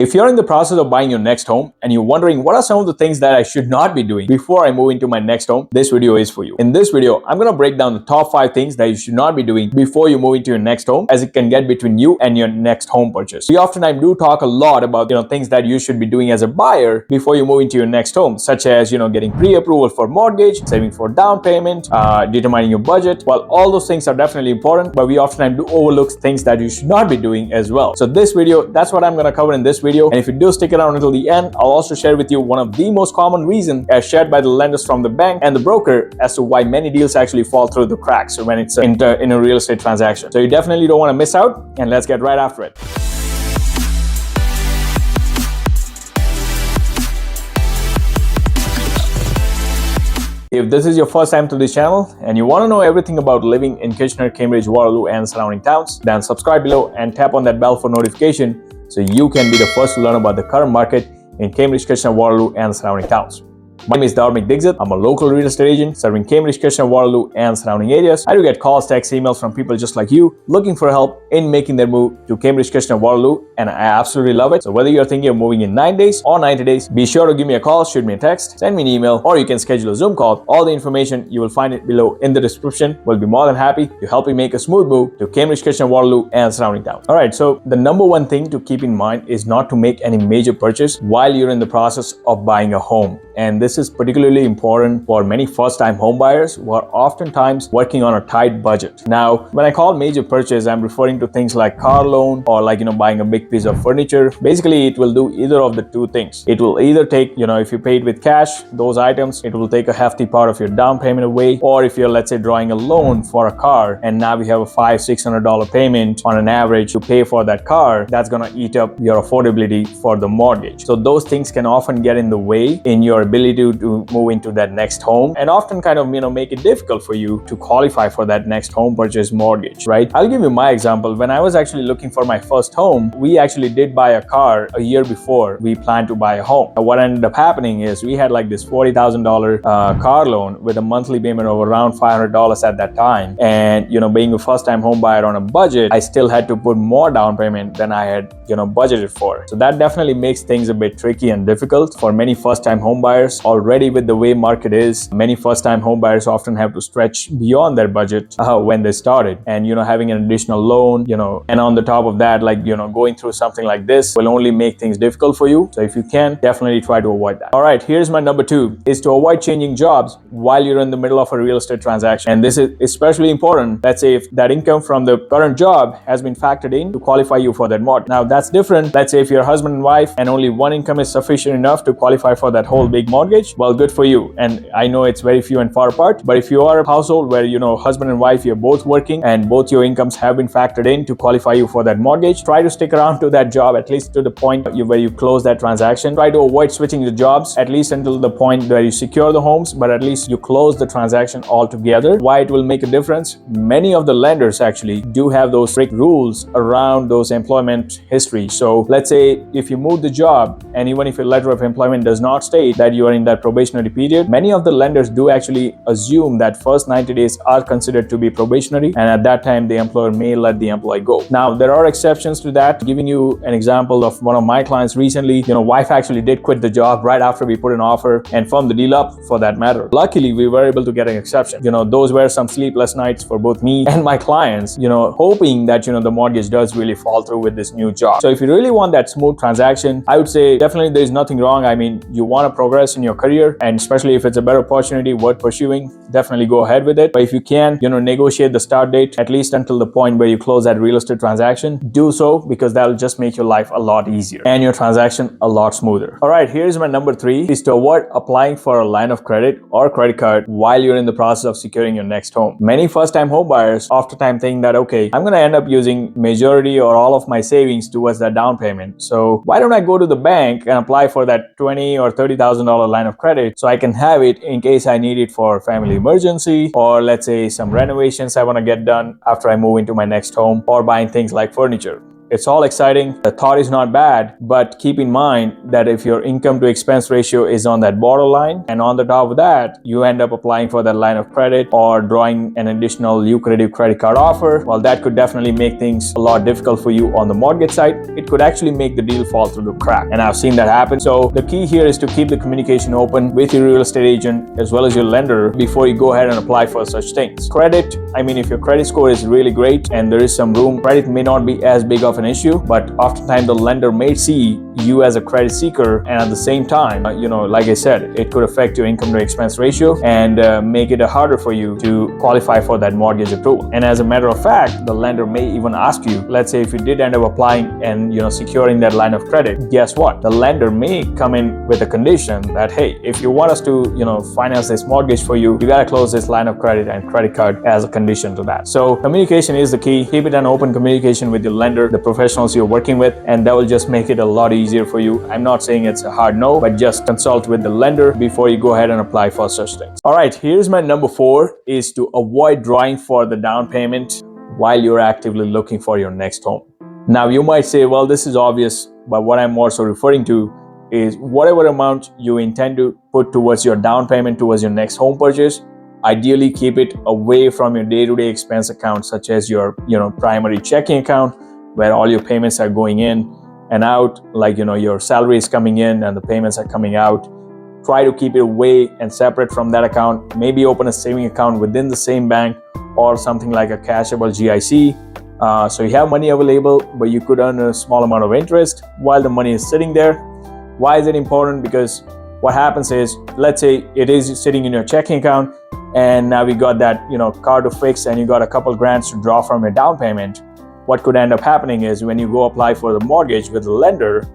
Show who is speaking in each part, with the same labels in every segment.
Speaker 1: If you're in the process of buying your next home and you're wondering what are some of the things that I should not be doing before I move into my next home, this video is for you. In this video, I'm going to break down the top 5 things that you should not be doing before you move into your next home, as it can get between you and your next home purchase. We oftentimes do talk a lot about, things that you should be doing as a buyer before you move into your next home, such as, getting pre-approval for mortgage, saving for down payment, determining your budget. Well, all those things are definitely important, but we oftentimes do overlook things that you should not be doing as well. So this video, that's what I'm going to cover in this video. And if you do stick around until the end, I'll also share with you one of the most common reasons as shared by the lenders from the bank and the broker as to why many deals actually fall through the cracks when it's in a real estate transaction. So you definitely don't want to miss out, and let's get right after it. If this is your first time to this channel and you want to know everything about living in Kitchener, Cambridge, Waterloo and surrounding towns, then subscribe below and tap on that bell for notification so you can be the first to learn about the current market in Cambridge, Kitchener-Waterloo and surrounding towns. My name is Dixit. I'm a local real estate agent serving Cambridge, Kitchener-Waterloo and surrounding areas. I do get calls, texts, emails from people just like you looking for help in making their move to Cambridge, Kitchener-Waterloo, and I absolutely love it. So whether you're thinking of moving in 9 days or 90 days, be sure to give me a call, shoot me a text, send me an email, or you can schedule a Zoom call. All the information, you will find it below in the description. We'll be more than happy to help you make a smooth move to Cambridge, Kitchener-Waterloo and surrounding towns. All right, so the number one thing to keep in mind is not to make any major purchase while you're in the process of buying a home. And this is particularly important for many first-time homebuyers who are oftentimes working on a tight budget. Now, when I call major purchase, I'm referring to things like car loan or buying a big piece of furniture. Basically, it will do either of the two things. It will either take, if you paid with cash, those items, it will take a hefty part of your down payment away. Or if you're, let's say, drawing a loan for a car and now we have a $500-600 payment on an average to pay for that car, that's gonna eat up your affordability for the mortgage. So those things can often get in the way in your ability to move into that next home, and often make it difficult for you to qualify for that next home purchase mortgage, right? I'll give you my example. When I was actually looking for my first home, we actually did buy a car a year before we planned to buy a home. What ended up happening is we had this $40,000 car loan with a monthly payment of around $500 at that time, and being a first-time home buyer on a budget, I still had to put more down payment than I had budgeted for. So that definitely makes things a bit tricky and difficult for many first-time home buyers. Already with the way market is, many first-time home buyers often have to stretch beyond their budget when they started, and having an additional loan, and on the top of that, going through something like this will only make things difficult for you. So if you can, definitely try to avoid that. All right, here's my number 2 is to avoid changing jobs while you're in the middle of a real estate transaction. And this is especially important. Let's say if that income from the current job has been factored in to qualify you for that mortgage. Now that's different. Let's say if you're husband and wife and only one income is sufficient enough to qualify for that whole big mortgage, well, good for you. And I know it's very few and far apart, but if you are a household where husband and wife, you're both working and both your incomes have been factored in to qualify you for that mortgage, try to stick around to that job at least to the point where you close that transaction. Try to avoid switching the jobs at least until the point where you secure the homes, but at least you close the transaction altogether. Why it will make a difference? Many of the lenders actually do have those strict rules around those employment history. So let's say if you move the job, and even if your letter of employment does not state that you are in that probationary period, many of the lenders do actually assume that first 90 days are considered to be probationary, and at that time the employer may let the employee go. Now there are exceptions to that. Giving you an example of one of my clients recently, wife actually did quit the job right after we put an offer and firmed the deal up, for that matter. Luckily we were able to get an exception. Those were some sleepless nights for both me and my clients, hoping that the mortgage does really fall through with this new job. So if you really want that smooth transaction, I would say definitely there's nothing wrong. I mean, you want to progress in your career, and especially if it's a better opportunity worth pursuing, definitely go ahead with it. But if you can, negotiate the start date at least until the point where you close that real estate transaction, do so, because that'll just make your life a lot easier and your transaction a lot smoother. All right, here's my number 3 is to avoid applying for a line of credit or credit card while you're in the process of securing your next home. Many first-time home buyers oftentimes think that, okay, I'm going to end up using majority or all of my savings towards that down payment. So why don't I go to the bank and apply for that $20,000 or $30,000 line of credit so I can have it in case I need it for family emergency, or let's say some renovations I want to get done after I move into my next home, or buying things like furniture. It's all exciting. The thought is not bad, but keep in mind that if your income to expense ratio is on that borderline, and on the top of that, you end up applying for that line of credit or drawing an additional lucrative credit card offer, well, that could definitely make things a lot difficult for you on the mortgage side. It could actually make the deal fall through the crack. And I've seen that happen. So the key here is to keep the communication open with your real estate agent as well as your lender before you go ahead and apply for such things. Credit, I mean, if your credit score is really great and there is some room, credit may not be as big of an issue, but oftentimes the lender may see you as a credit seeker, and at the same time, like I said, it could affect your income to expense ratio and make it harder for you to qualify for that mortgage approval. And as a matter of fact, the lender may even ask you, let's say if you did end up applying and securing that line of credit, guess what? The lender may come in with a condition that, hey, if you want us to finance this mortgage for you, you got to close this line of credit and credit card as a condition to that. So communication is the key. Keep it an open communication with your lender, the professionals you're working with, and that will just make it a lot easier for you. I'm not saying it's a hard no, but just consult with the lender before you go ahead and apply for such things. All right, here's my number 4 is to avoid drawing for the down payment while you're actively looking for your next home. Now you might say, well, this is obvious, but what I'm also referring to is whatever amount you intend to put towards your down payment towards your next home purchase, ideally keep it away from your day-to-day expense account, such as your primary checking account, where all your payments are going in and out, like your salary is coming in and the payments are coming out. Try to keep it away and separate from that account. Maybe open a saving account within the same bank or something like a cashable GIC. So you have money available, but you could earn a small amount of interest while the money is sitting there. Why is it important? Because what happens is, let's say it is sitting in your checking account and now we got that car to fix and you got a couple grand to draw from your down payment. What could end up happening is when you go apply for the mortgage with the lender,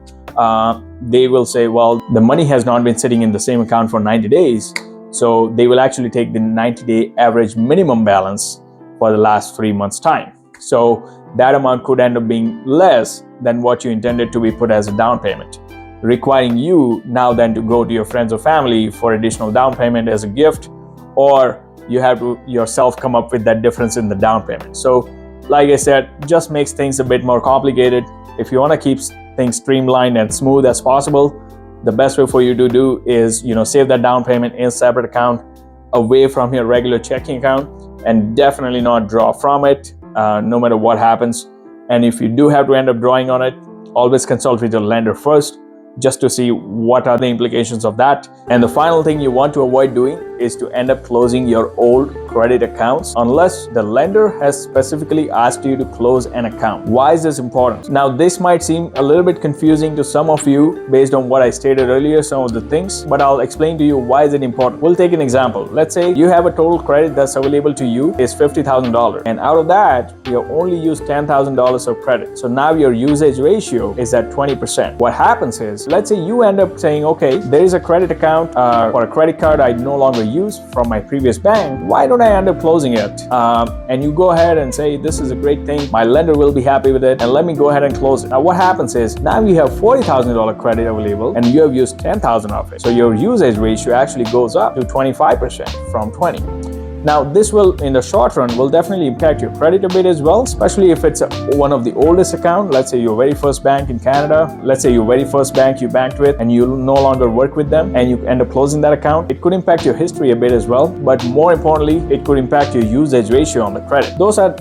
Speaker 1: they will say, well, the money has not been sitting in the same account for 90 days. So they will actually take the 90-day average minimum balance for the last 3 months' time. So that amount could end up being less than what you intended to be put as a down payment, requiring you now then to go to your friends or family for additional down payment as a gift, or you have to yourself come up with that difference in the down payment. So like I said, just makes things a bit more complicated. If you want to keep things streamlined and smooth as possible, the best way for you to do is save that down payment in a separate account away from your regular checking account, and definitely not draw from it no matter what happens. And if you do have to end up drawing on it, always consult with your lender first, just to see what are the implications of that. And the final thing you want to avoid doing is to end up closing your old credit accounts unless the lender has specifically asked you to close an account. Why is this important? Now, this might seem a little bit confusing to some of you based on what I stated earlier, some of the things, but I'll explain to you why is it important. We'll take an example. Let's say you have a total credit that's available to you is $50,000, and out of that, you only use $10,000 of credit. So now your usage ratio is at 20%. What happens is, let's say you end up saying, okay, there is a credit account for a credit card I no longer use from my previous bank. Why don't I end up closing it? And you go ahead and say, this is a great thing. My lender will be happy with it, and let me go ahead and close it. Now what happens is, now you have $40,000 credit available and you have used $10,000 of it. So your usage ratio actually goes up to 25% from 20%. Now, this will, in the short run, will definitely impact your credit a bit as well, especially if it's one of the oldest account. Let's say your very first bank in Canada. Let's say your very first bank you banked with and you no longer work with them and you end up closing that account. It could impact your history a bit as well, but more importantly, it could impact your usage ratio on the credit. Those are,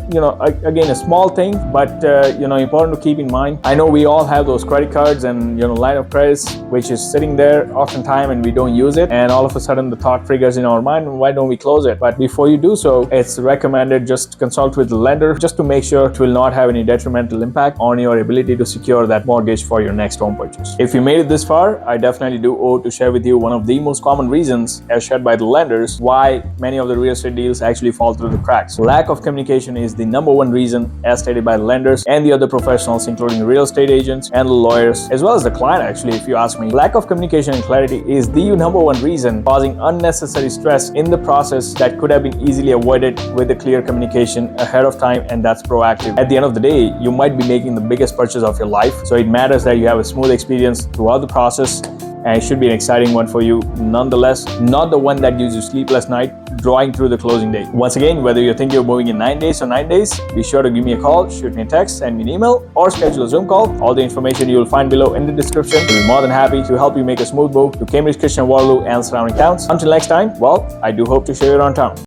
Speaker 1: again, a small thing, but, important to keep in mind. I know we all have those credit cards and, line of credits, which is sitting there oftentimes and we don't use it. And all of a sudden the thought triggers in our mind, why don't we close it? But before you do so, it's recommended just consult with the lender just to make sure it will not have any detrimental impact on your ability to secure that mortgage for your next home purchase. If you made it this far, I definitely do owe to share with you one of the most common reasons, as shared by the lenders, why many of the real estate deals actually fall through the cracks. Lack of communication is the number one reason, as stated by the lenders and the other professionals, including real estate agents and the lawyers, as well as the client. Actually, if you ask me, lack of communication and clarity is the number one reason causing unnecessary stress in the process that could have been easily avoided with the clear communication ahead of time, and that's proactive. At the end of the day, you might be making the biggest purchase of your life, so it matters that you have a smooth experience throughout the process, and it should be an exciting one for you nonetheless, not the one that gives you sleepless night drawing through the closing date. Once again, whether you're thinking of moving in 9 days or 9 days, be sure to give me a call, shoot me a text, send me an email, or schedule a Zoom call. All the information you will find below in the description. We'll be more than happy to help you make a smooth move to Cambridge, Kitchener-Waterloo, and surrounding towns. Until next time, well, I do hope to show you around town.